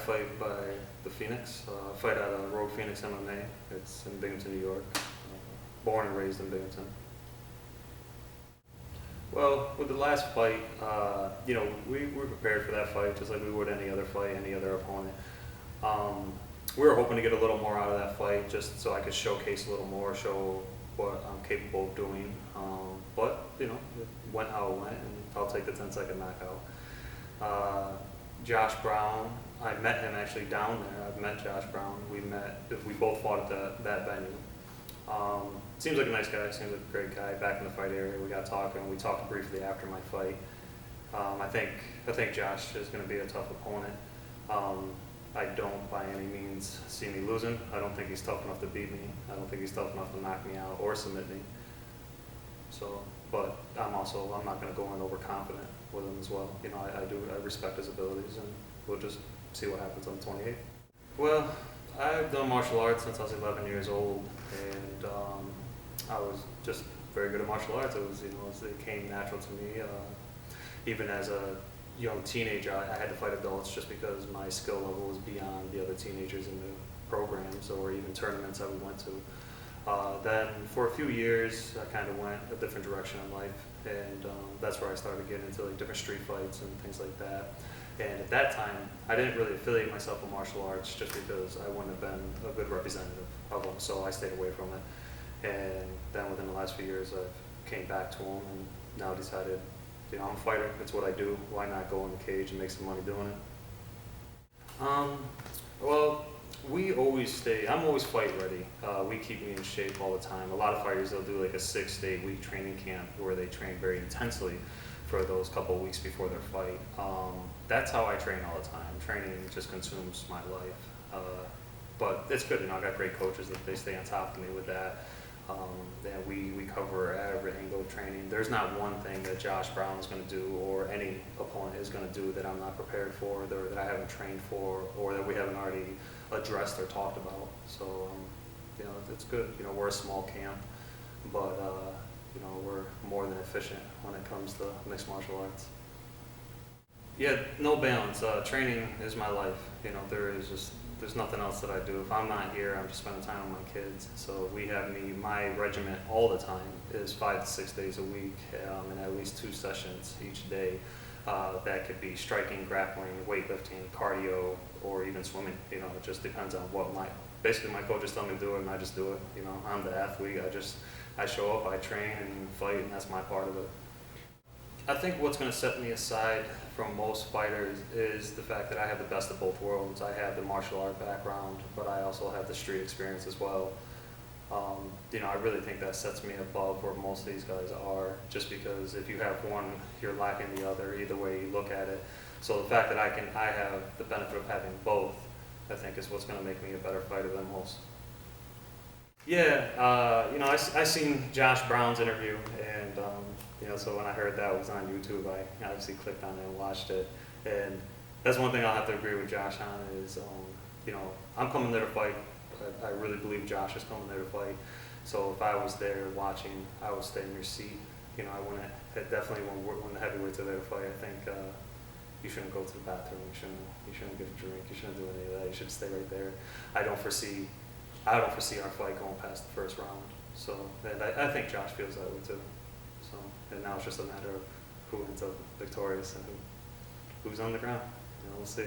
fight by the Phoenix. Fight at Rogue Phoenix MMA. It's in Binghamton, New York. Born and raised in Binghamton. Well, with the last fight, we were prepared for that fight just like we would any other fight, any other opponent. We were hoping to get a little more out of that fight just so I could showcase a little more, show what I'm capable of doing. But, it went how it went, and I'll take the 10-second knockout. Josh Brown, I met him actually down there. I've met Josh Brown. We both fought at that venue. Seems like a nice guy, seems like a great guy. Back in the fight area, we got talking. We talked briefly after my fight. I think Josh is going to be a tough opponent. I don't by any means see me losing. I don't think he's tough enough to beat me. I don't think he's tough enough to knock me out or submit me. So, but I'm not going to go in overconfident with him as well. I respect his abilities, and we'll just see what happens on the 28th. Well, I've done martial arts since I was 11 years old, and I was just very good at martial arts. It came natural to me. Even as a young teenager, I had to fight adults just because my skill level was beyond the other teenagers in the programs or even tournaments that we went to. Then for a few years, I kind of went a different direction in life, and that's where I started getting into different street fights and things like that. And at that time, I didn't really affiliate myself with martial arts just because I wouldn't have been a good representative of them, so I stayed away from it. And then within the last few years, I came back to them and now decided, I'm a fighter, it's what I do, why not go in the cage and make some money doing it? Well, I'm always fight ready. We keep me in shape all the time. A lot of fighters, they'll do like a 6 to 8 week training camp where they train very intensely for those couple of weeks before their fight. That's how I train all the time. Training just consumes my life. But it's good, I got great coaches that they stay on top of me with that. We cover every angle of training. There's not one thing that Josh Brown is going to do or any opponent is going to do that I'm not prepared for, or that I haven't trained for, or that we haven't already addressed or talked about. So, it's good. We're a small camp, but we're more than efficient when it comes to mixed martial arts. Yeah, no balance. Training is my life. There's nothing else that I do. If I'm not here, I'm just spending time with my kids. So my regiment all the time is 5 to 6 days a week, and at least 2 sessions each day. That could be striking, grappling, weightlifting, cardio, or even swimming. It just depends on what basically my coaches tell me to do it, and I just do it. I'm the athlete. I show up, I train and fight, and that's my part of it. I think what's going to set me aside from most fighters is the fact that I have the best of both worlds. I have the martial art background, but I also have the street experience as well. I really think that sets me above where most of these guys are, just because if you have one, you're lacking the other, either way you look at it. So the fact that I have the benefit of having both, I think is what's going to make me a better fighter than most. Yeah, I seen Josh Brown's interview, and so when I heard that was on YouTube, I obviously clicked on it and watched it. And that's one thing I'll have to agree with Josh on is, I'm coming there to fight. I really believe Josh is coming there to fight. So if I was there watching, I would stay in your seat. I wouldn't. Definitely when the heavyweights are there to fight, I think you shouldn't go to the bathroom. You shouldn't get a drink. You shouldn't do any of that. You should stay right there. I don't foresee our fight going past the first round. So, and I think Josh feels that way too. So, and now it's just a matter of who ends up victorious and who's on the ground. We'll see.